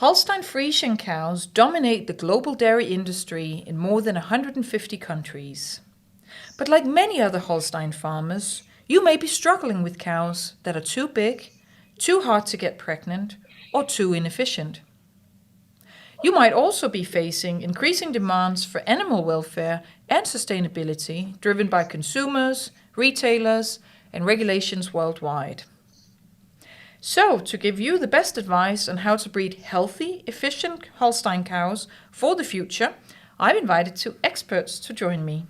Holstein Friesian cows dominate the global dairy industry in more than 150 countries. But like many other Holstein farmers, you may be struggling with cows that are too big, too hard to get pregnant, or too inefficient. You might also be facing increasing demands for animal welfare and sustainability driven by consumers, retailers, and regulations worldwide. So, to give you the best advice on how to breed healthy, efficient Holstein cows for the future, I've invited two experts to join me.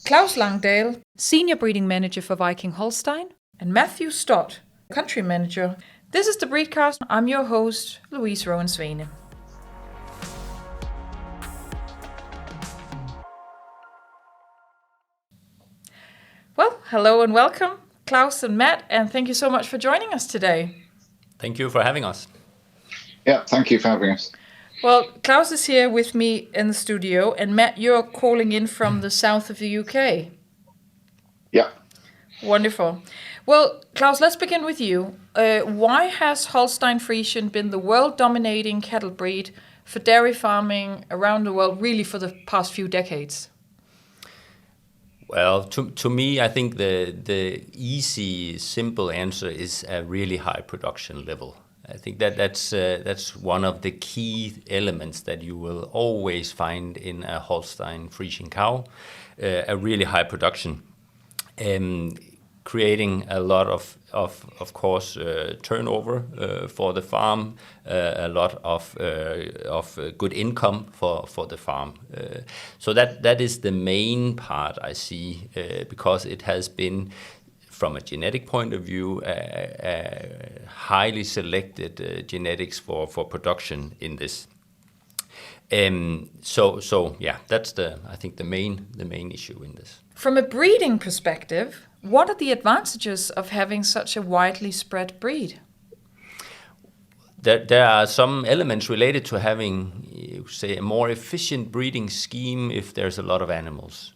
Claus Langdahl, Senior Breeding Manager for Viking Holstein, and Matthew Stott, Country Manager. This is the BreedCast. I'm your host, Louise, Rønn, Svane. Well, hello and welcome, Claus and Matt, and thank you so much for joining us today. Thank you for having us. Yeah, thank you for having us. Well, Claus is here with me in the studio, and Matt, you're calling in from the south of the UK. Yeah. Wonderful. Well, Claus, let's begin with you. Why has Holstein Friesian been the world-dominating cattle breed for dairy farming around the world, really for the past few decades? Well, to me, I think the easy, simple answer is a really high production level. I think that's one of the key elements that you will always find in a Holstein Friesian cow, a really high production, creating a lot of course, turnover for the farm, a lot of good income for the farm. So that is the main part I see, because it has been, from a genetic point of view, highly selected genetics for production in this. So yeah, that's I think the main issue in this. From a breeding perspective, what are the advantages of having such a widely spread breed? There are some elements related to having, say, a more efficient breeding scheme if there's a lot of animals.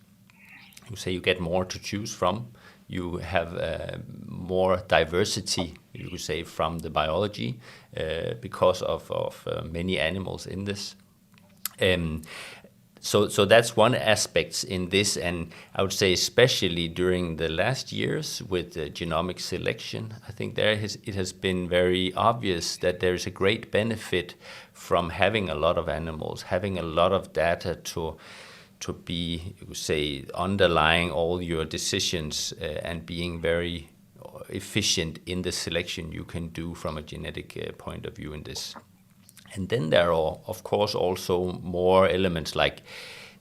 You get more to choose from. You have more diversity, you could say, from the biology because of many animals in this. So that's one aspect in this, and I would say especially during the last years with the genomic selection, I think it has been very obvious that there is a great benefit from having a lot of animals, having a lot of data to be, you could say, underlying all your decisions and being very efficient in the selection you can do from a genetic point of view in this. And then there are, of course, also more elements like,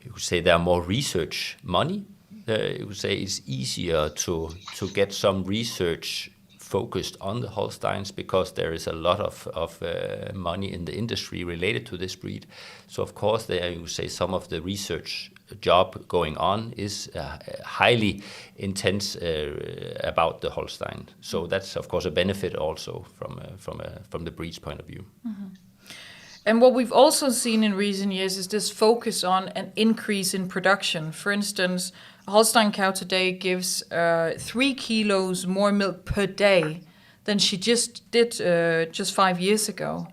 you could say, there are more research money. You could say it's easier to get some research focused on the Holsteins because there is a lot of money in the industry related to this breed. So, of course, there you say some of the research job going on is highly intense about the Holstein. So that's, of course, a benefit also from the breed's point of view. Mm-hmm. And what we've also seen in recent years is this focus on an increase in production. For instance, a Holstein cow today gives 3 kilos more milk per day than she just did just 5 years ago.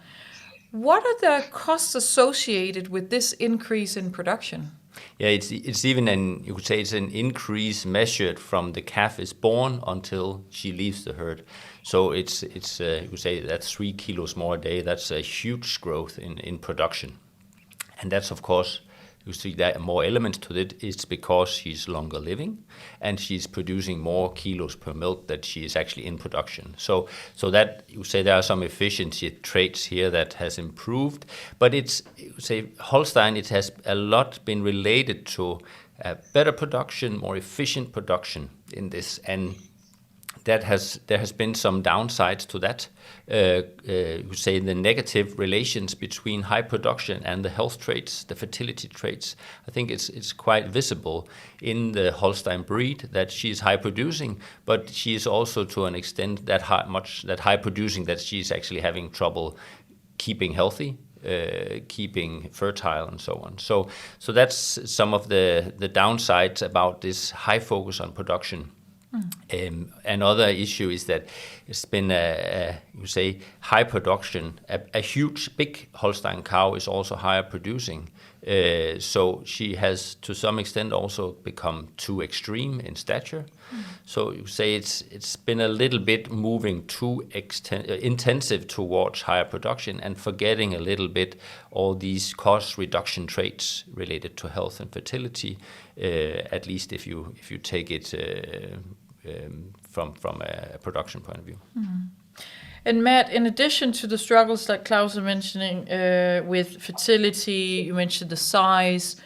What are the costs associated with this increase in production? Yeah, it's even you could say it's an increase measured from the calf is born until she leaves the herd. So it's you could say that's 3 kilos more a day. That's a huge growth in production, and that's, of course, you see that more elements to it. It's because she's longer living, and she's producing more kilos per milk that she is actually in production. So that you say there are some efficiency traits here that has improved, but it's, you say, Holstein, it has a lot been related to better production, more efficient production in this, and there has been some downsides to that. You say the negative relations between high production and the health traits, the fertility traits. I think it's quite visible in the Holstein breed that she is high producing, but she is also to an extent that high producing that she is actually having trouble keeping healthy, keeping fertile, and so on. So that's some of the downsides about this high focus on production. Another issue is that it's been high production. A huge, big Holstein cow is also higher producing. So she has, to some extent, also become too extreme in stature. So you say it's been a little bit moving too intensive towards higher production and forgetting a little bit all these cost reduction traits related to health and fertility. At least if you take it from a production point of view. And Matt, in addition to the struggles like Claus was mentioning with fertility, you mentioned the size,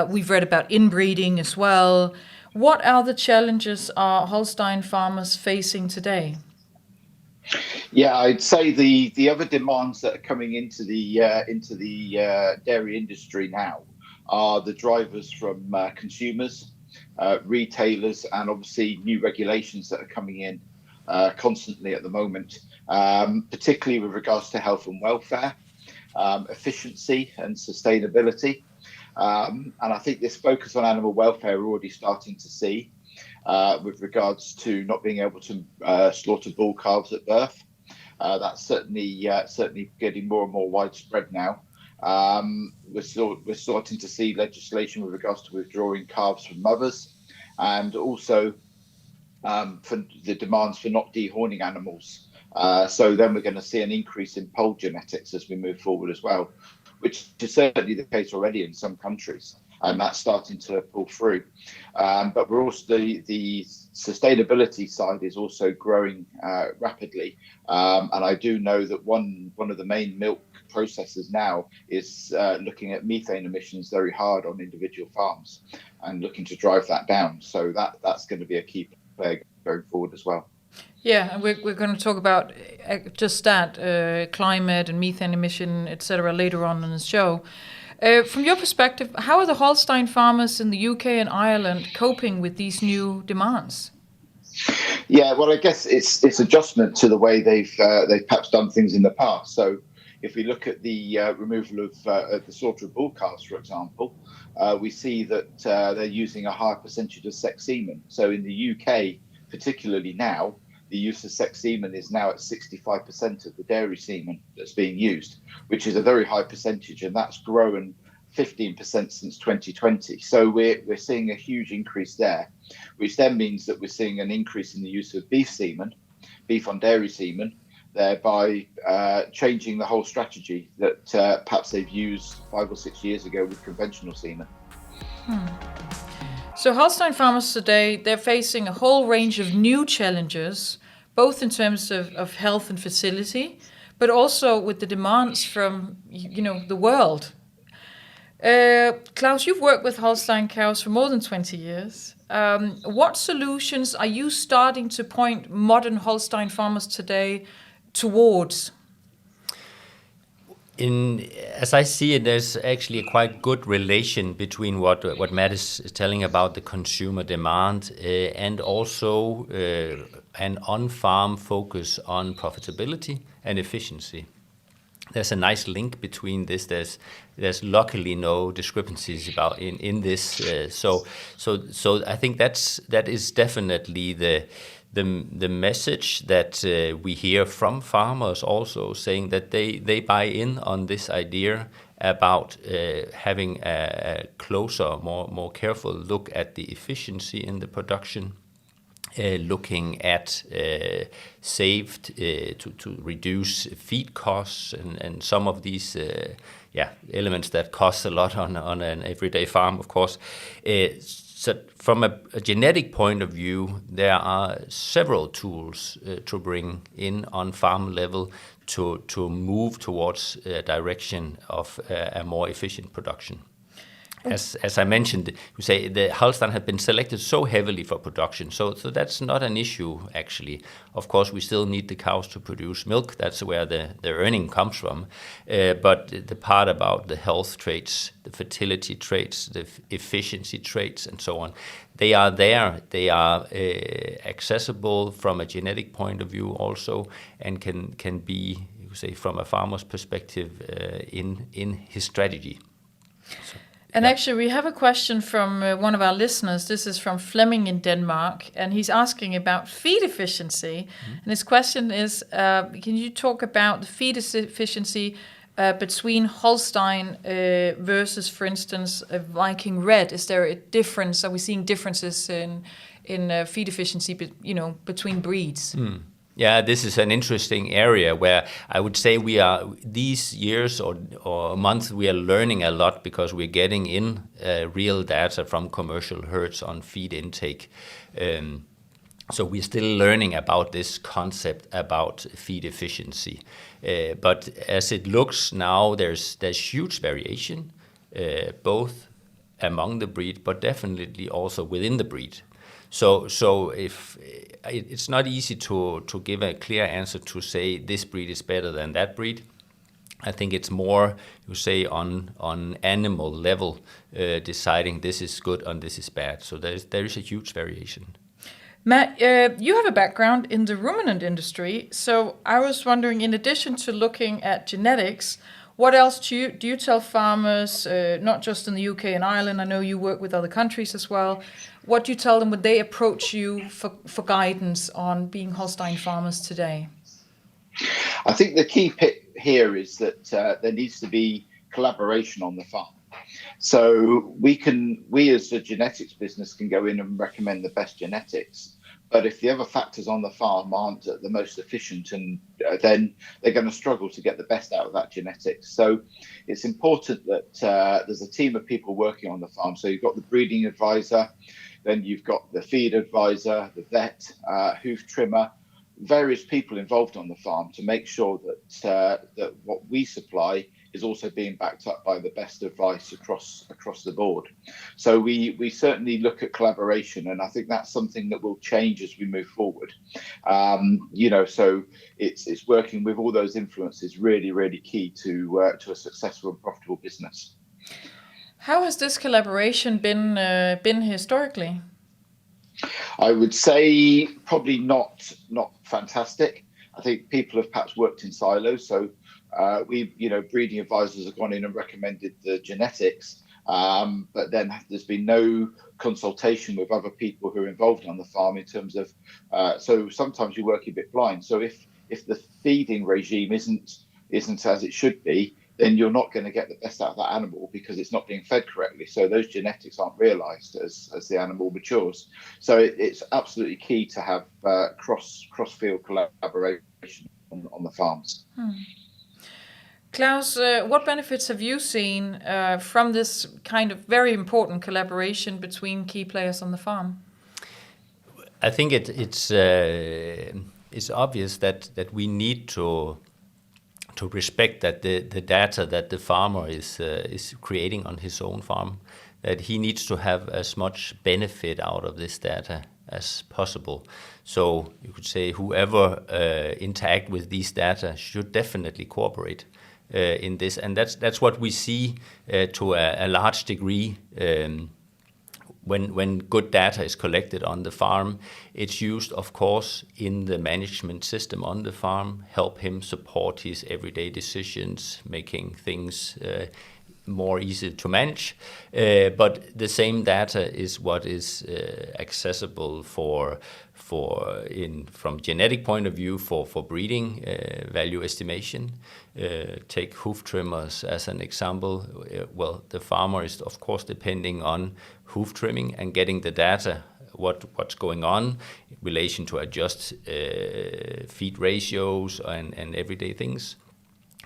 we've read about inbreeding as well. What other challenges are Holstein farmers facing today? Yeah, I'd say the other demands that are coming into the dairy industry now are the drivers from consumers, retailers, and obviously new regulations that are coming in constantly at the moment, particularly with regards to health and welfare, efficiency and sustainability. And I think this focus on animal welfare we're already starting to see with regards to not being able to slaughter bull calves at birth. That's certainly getting more and more widespread now. We're starting to see legislation with regards to withdrawing calves from mothers, and also for the demands for not dehorning animals. So then we're going to see an increase in poll genetics as we move forward as well, which is certainly the case already in some countries, and that's starting to pull through. But we're also the sustainability side is also growing rapidly, and I do know that one of the main milk processors now is looking at methane emissions very hard on individual farms and looking to drive that down. So that's going to be a key player going forward as well. Yeah, and we're going to talk about just that, climate and methane emission, etc., later on in the show. From your perspective, how are the Holstein farmers in the UK and Ireland coping with these new demands? Yeah, well, I guess it's adjustment to the way they've perhaps done things in the past. So if we look at the removal of the slaughter of bull calves, for example, we see that they're using a higher percentage of sex semen. So in the UK, particularly now, the use of sex semen is now at 65% of the dairy semen that's being used, which is a very high percentage, and that's grown 15% since 2020. So we're seeing a huge increase there, which then means that we're seeing an increase in the use of beef semen, beef on dairy semen, thereby changing the whole strategy that perhaps they've used 5 or 6 years ago with conventional semen. So Holstein farmers today, they're facing a whole range of new challenges, both in terms of health and fertility, but also with the demands from, the world. Claus, you've worked with Holstein cows for more than 20 years. What solutions are you starting to point modern Holstein farmers today towards? As I see it, there's actually a quite good relation between what Matt is telling about the consumer demand and also an on-farm focus on profitability and efficiency. There's a nice link between this. There's luckily no discrepancies about in this. So I think that is definitely the message that we hear from farmers also, saying that they buy in on this idea about having a closer, more careful look at the efficiency in the production, looking at saved to reduce feed costs and some of these elements that cost a lot on an everyday farm, of course. So from a genetic point of view, there are several tools to bring in on farm level to move towards a direction of a more efficient production. As I mentioned, we say the Holstein have been selected so heavily for production, so that's not an issue actually. Of course, we still need the cows to produce milk. That's where the earning comes from. But the part about the health traits, the fertility traits, the efficiency traits, and so on, they are there. They are accessible from a genetic point of view also, and can be, you say, from a farmer's perspective in his strategy. So. And actually, we have a question from one of our listeners. This is from Flemming in Denmark, and he's asking about feed efficiency. And his question is, can you talk about the feed efficiency between Holstein versus, for instance, a Viking Red? Is there a difference? Are we seeing differences in feed efficiency, between breeds? Yeah, this is an interesting area where I would say we are these years or months we are learning a lot because we're getting in real data from commercial herds on feed intake. So we're still learning about this concept about feed efficiency. But as it looks now, there's huge variation, both among the breed, but definitely also within the breed. So if it's not easy to give a clear answer to say this breed is better than that breed. I think it's more, you say, on animal level, deciding this is good and this is bad. So there is a huge variation. Matt, you have a background in the ruminant industry. So I was wondering, in addition to looking at genetics, what else do you tell farmers, not just in the UK and Ireland? I know you work with other countries as well. What do you tell them when they approach you for guidance on being Holstein farmers today? I think the key here is that there needs to be collaboration on the farm. So we as a genetics business can go in and recommend the best genetics. But if the other factors on the farm aren't the most efficient, and then they're going to struggle to get the best out of that genetics. So it's important that there's a team of people working on the farm. So you've got the breeding advisor, then you've got the feed advisor, the vet, hoof trimmer, various people involved on the farm to make sure that what we supply is also being backed up by the best advice across the board. So we certainly look at collaboration, and I think that's something that will change as we move forward. So it's working with all those influences really, really key to a successful and profitable business. How has this collaboration been historically? I would say probably not fantastic. I think people have perhaps worked in silos. So breeding advisors have gone in and recommended the genetics, but then there's been no consultation with other people who are involved on the farm in terms of. So sometimes you work a bit blind. So if the feeding regime isn't as it should be, then you're not going to get the best out of that animal because it's not being fed correctly. So those genetics aren't realised as the animal matures. So it's absolutely key to have cross-field collaboration on the farms. Claus, what benefits have you seen from this kind of very important collaboration between key players on the farm? I think it's obvious that we need to respect that the data that the farmer is creating on his own farm, that he needs to have as much benefit out of this data as possible. So you could say whoever interact with these data should definitely cooperate in this, and that's what we see to a large degree. When good data is collected on the farm, it's used, of course, in the management system on the farm, help him support his everyday decisions, making things more easy to manage. But the same data is what is accessible from genetic point of view for breeding value estimation. Take hoof trimmers as an example. Well, the farmer is of course depending on hoof trimming and getting the data what's going on in relation to adjust feed ratios and everyday things.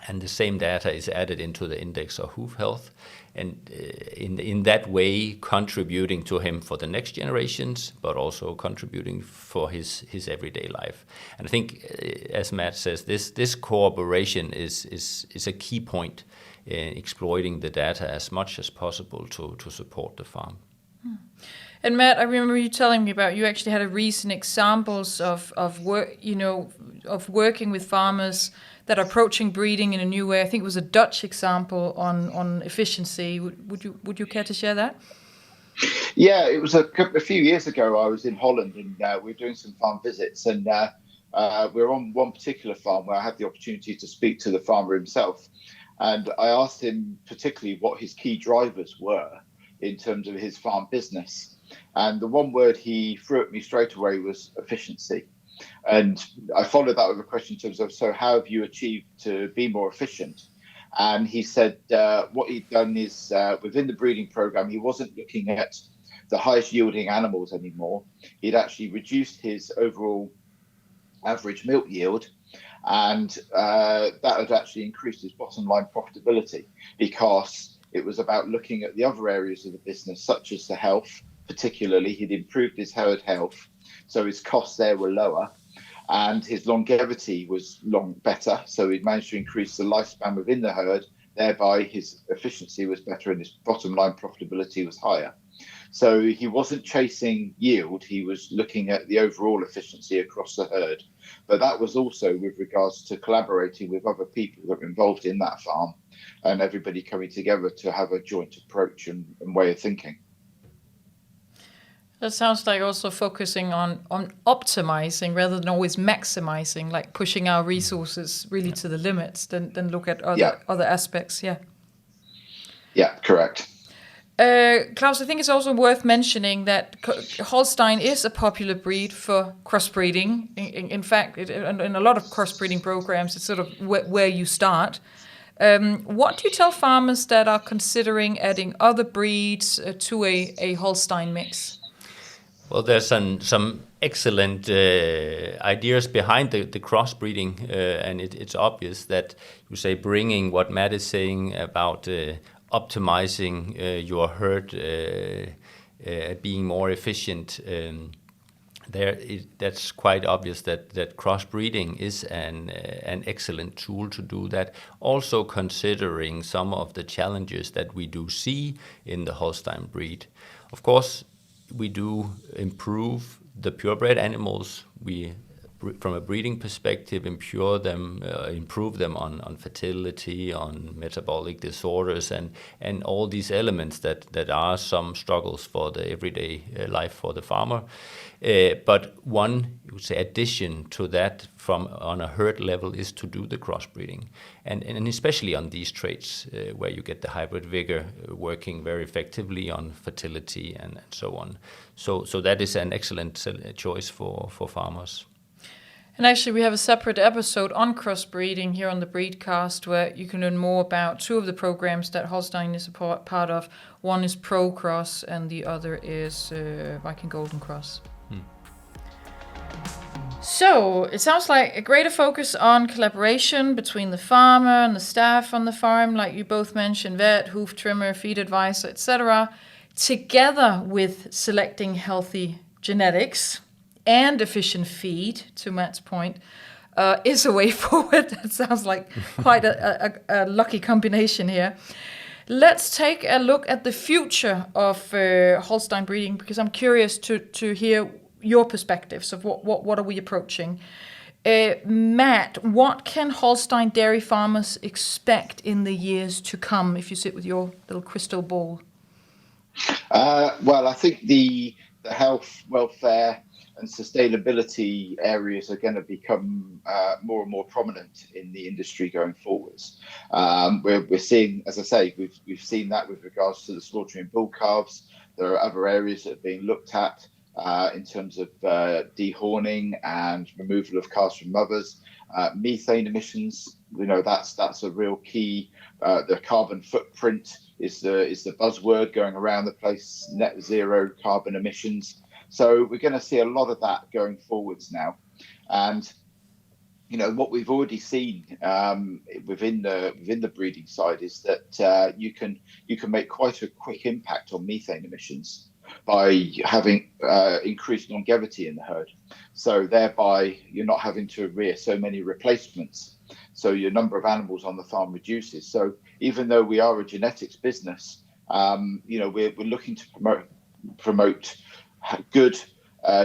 And the same data is added into the index of hoof health, and in that way contributing to him for the next generations, but also contributing for his everyday life. And I think, as Matt says, this cooperation is a key point in exploiting the data as much as possible to support the farm. And Matt, I remember you telling me about you actually had a recent examples of work, of working with farmers that are approaching breeding in a new way. I think it was a Dutch example on efficiency. Would you care to share that? Yeah, it was a few years ago. I was in Holland and we were doing some farm visits, and we were on one particular farm where I had the opportunity to speak to the farmer himself. And I asked him particularly what his key drivers were in terms of his farm business. And the one word he threw at me straight away was efficiency. And I followed that with a question in terms of, so how have you achieved to be more efficient? And he said what he'd done is within the breeding program, he wasn't looking at the highest yielding animals anymore. He'd actually reduced his overall average milk yield, and that had actually increased his bottom line profitability, because it was about looking at the other areas of the business, such as the health. Particularly, he'd improved his herd health, so his costs there were lower, and his longevity was better. So he'd managed to increase the lifespan within the herd, thereby his efficiency was better and his bottom line profitability was higher. So he wasn't chasing yield, he was looking at the overall efficiency across the herd. But that was also with regards to collaborating with other people that were involved in that farm, and everybody coming together to have a joint approach and way of thinking. That sounds like also focusing on optimizing rather than always maximizing, like pushing our resources really to the limits, than look at other aspects. Yeah, correct. Claus, I think it's also worth mentioning that Holstein is a popular breed for crossbreeding. In fact, in a lot of crossbreeding programs, it's sort of where you start. What do you tell farmers that are considering adding other breeds to a Holstein mix? Well, there's some excellent ideas behind the crossbreeding, and it's obvious that you say bringing what Matt is saying about optimizing your herd, being more efficient. That's quite obvious that crossbreeding is an excellent tool to do that. Also considering some of the challenges that we do see in the Holstein breed. Of course, we do improve the purebred animals. We, from a breeding perspective, improve them on fertility, on metabolic disorders, and all these elements that are some struggles for the everyday life for the farmer. But one, you would say, addition to that on a herd level is to do the crossbreeding, and especially on these traits where you get the hybrid vigor working very effectively on fertility and so on. So that is an excellent choice for farmers. And actually, we have a separate episode on crossbreeding here on the BreedCast, where you can learn more about two of the programs that Holstein is a part of. One is Pro Cross, and the other is Viking Golden Cross. So it sounds like a greater focus on collaboration between the farmer and the staff on the farm, like you both mentioned, vet, hoof trimmer, feed advisor, etc., together with selecting healthy genetics and efficient feed, to Matt's point, is a way forward. That sounds like quite a lucky combination here. Let's take a look at the future of Holstein breeding, because I'm curious to hear your perspectives of what are we approaching. Matt, what can Holstein dairy farmers expect in the years to come, if you sit with your little crystal ball? Well, I think the health, welfare and sustainability areas are going to become more and more prominent in the industry going forwards. We're seeing, as I say, we've seen that with regards to the slaughtering bull calves. There are other areas that are being looked at in terms of dehorning and removal of calves from mothers. Methane emissions, that's a real key. The carbon footprint is the buzzword going around the place. Net zero carbon emissions. So we're going to see a lot of that going forwards now. And what we've already seen within the breeding side is that you can make quite a quick impact on methane emissions by having increased longevity in the herd. So thereby you're not having to rear so many replacements. So your number of animals on the farm reduces. So even though we are a genetics business, we're looking to promote good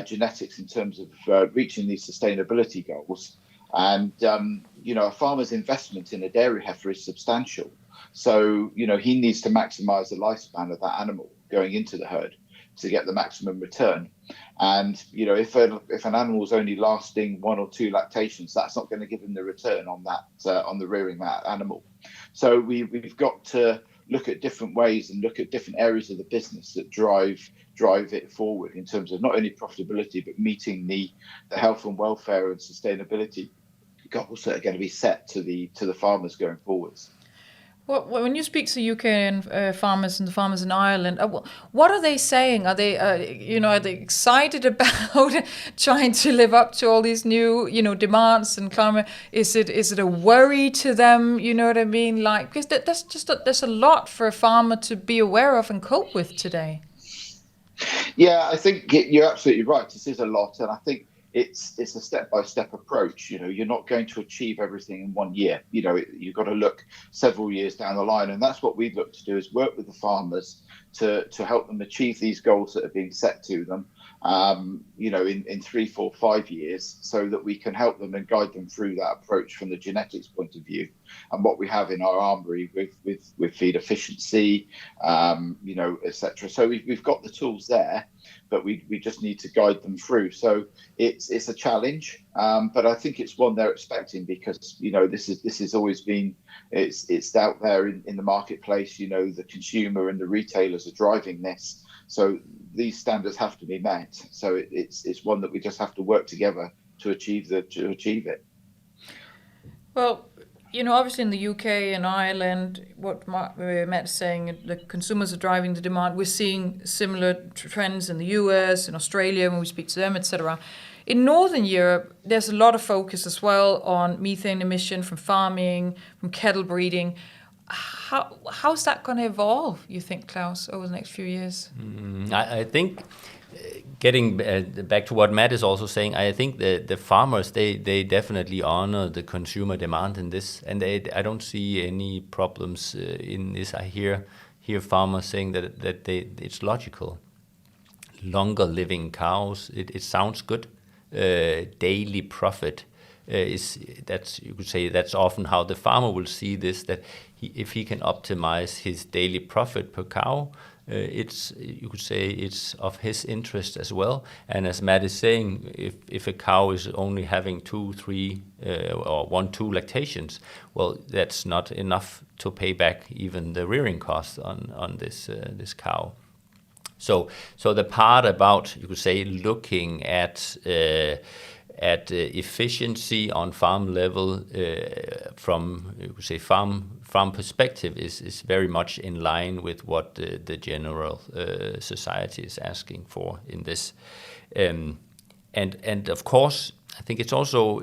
genetics in terms of reaching these sustainability goals. And, a farmer's investment in a dairy heifer is substantial. So, he needs to maximize the lifespan of that animal going into the herd to get the maximum return. And, if an animal is only lasting 1 or 2 lactations, that's not going to give him the return on that, on the rearing that animal. So we've got to look at different ways and look at different areas of the business that drive it forward in terms of not only profitability but meeting the health and welfare and sustainability goals that are going to be set to the farmers going forwards. Well, when you speak to UK and farmers and the farmers in Ireland, what are they saying? Are they, are they excited about trying to live up to all these new, demands and climate? Is it a worry to them? You know what I mean? Like, because there's a lot for a farmer to be aware of and cope with today. Yeah, I think you're absolutely right. This is a lot, and I think it's a step-by-step approach. You're not going to achieve everything in 1 year. You've got to look several years down the line, and that's what we look to do, is work with the farmers to help them achieve these goals that are being set to them, in 3, 4, 5 years, so that we can help them and guide them through that approach from the genetics point of view. And what we have in our armory with feed efficiency, etc. So we've got the tools there, but we just need to guide them through. So it's a challenge, but I think it's one they're expecting, because this has always been, it's out there in the marketplace. The consumer and the retailers are driving this, so these standards have to be met. So it's one that we just have to work together to achieve it. Well, obviously in the UK and Ireland, what Matt is saying, the consumers are driving the demand. We're seeing similar trends in the US and Australia when we speak to them, etc. In Northern Europe, there's a lot of focus as well on methane emission from farming, from cattle breeding. How's that going to evolve, you think, Claus, over the next few years? I think, getting back to what Matt is also saying, I think the farmers, they definitely honor the consumer demand in this, and I don't see any problems in this. I hear farmers saying that it's logical. Longer living cows, it sounds good. Daily profit you could say that's often how the farmer will see this, that if he can optimize his daily profit per cow, you could say it's of his interest as well. And as Matt is saying, if a cow is only having 2, 3 or 1, 2 lactations, well, that's not enough to pay back even the rearing costs on this cow. So the part about, you could say, looking at efficiency on farm level from, you could say, farm perspective is very much in line with what the general society is asking for in this. And of course, I think it's also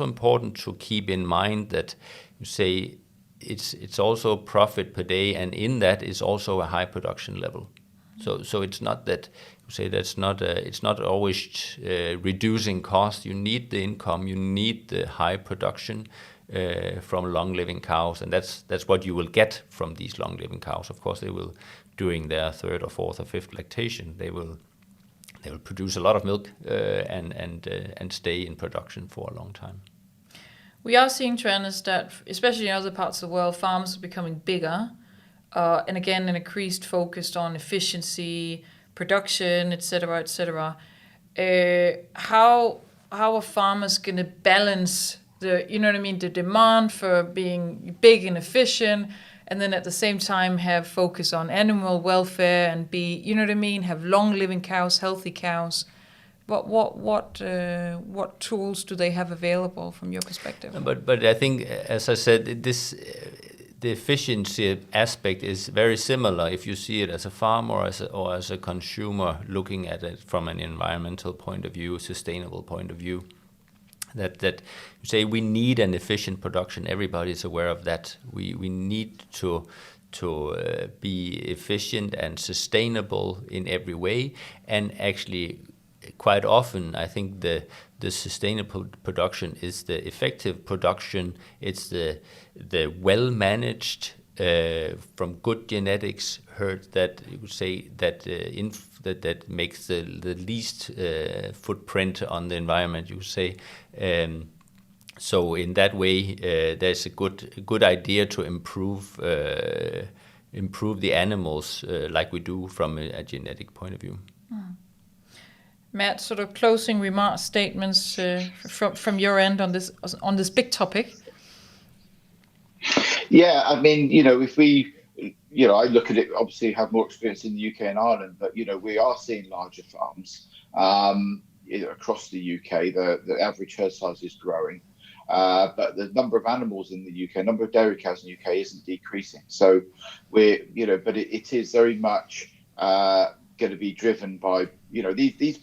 important to keep in mind that, you say, it's also profit per day, and in that is also a high production level. So it's not that, you say, it's not always reducing cost. You need the income, you need the high production from long living cows, and that's what you will get from these long living cows. Of course, they will, during their 3rd or 4th or 5th lactation, they will produce a lot of milk and stay in production for a long time. We are seeing trends that, especially in other parts of the world, farms are becoming bigger. And again, an increased focus on efficiency, production, etc., etc. How are farmers going to balance the demand for being big and efficient, and then at the same time have focus on animal welfare and have long living cows, healthy cows? What tools do they have available from your perspective? But I think, as I said, the efficiency aspect is very similar if you see it as a farmer or as a consumer looking at it from an environmental point of view, sustainable point of view. That you say we need an efficient production. Everybody is aware of that. We need to be efficient and sustainable in every way. And actually, quite often, I think the sustainable production is the effective production. It's the well-managed, from good genetics herd that you would say that that makes the least footprint on the environment, you would say. So in that way, there's a good idea to improve the animals like we do from a genetic point of view. Matt, sort of closing remarks, statements from your end on this big topic. Yeah, I mean, if we, I look at it, obviously have more experience in the UK and Ireland, but, we are seeing larger farms across the UK. The average herd size is growing. But the number of animals in the UK, number of dairy cows in the UK isn't decreasing. So but it is very much going to be driven by, these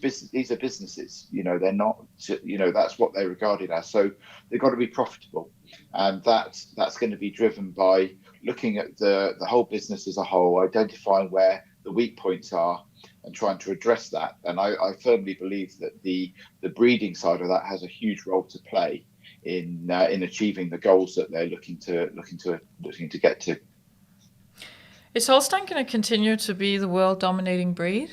are businesses, they're not, that's what they're regarded as. So they've got to be profitable. And that's going to be driven by looking at the whole business as a whole, identifying where the weak points are and trying to address that. And I firmly believe that the breeding side of that has a huge role to play in achieving the goals that they're looking to get to. Is Holstein going to continue to be the world dominating breed?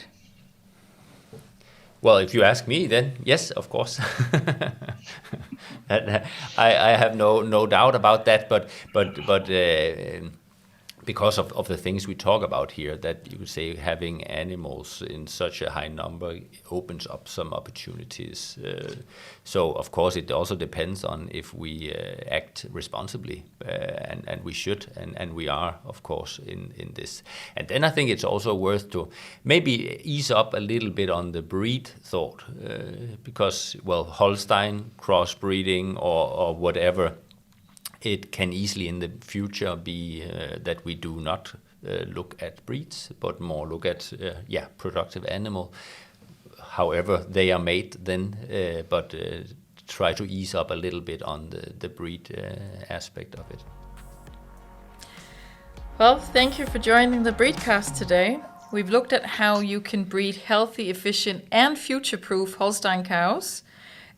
Well, if you ask me, then yes, of course. I have no doubt about that, but because of the things we talk about here, that you would say having animals in such a high number opens up some opportunities. So of course it also depends on if we act responsibly, and we should, and we are, of course, in this. And then I think it's also worth to maybe ease up a little bit on the breed thought, because, well, Holstein, crossbreeding or whatever, it can easily in the future be that we do not look at breeds, but more look at productive animal, however they are made then, but try to ease up a little bit on the breed aspect of it. Well, thank you for joining the BreedCast today. We've looked at how you can breed healthy, efficient, and future-proof Holstein cows.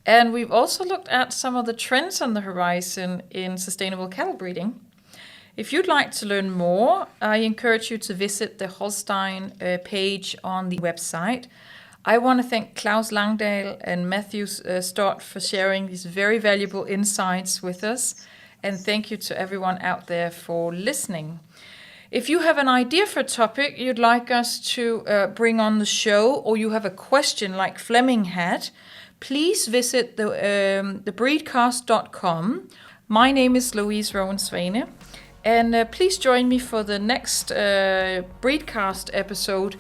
And we've also looked at some of the trends on the horizon in sustainable cattle breeding. If you'd like to learn more, I encourage you to visit the Holstein page on the website. I want to thank Claus Langdahl and Matthew Stott for sharing these very valuable insights with us. And thank you to everyone out there for listening. If you have an idea for a topic you'd like us to bring on the show, or you have a question like Fleming had, please visit the BreedCast.com. My name is Louise Svane, and please join me for the next BreedCast episode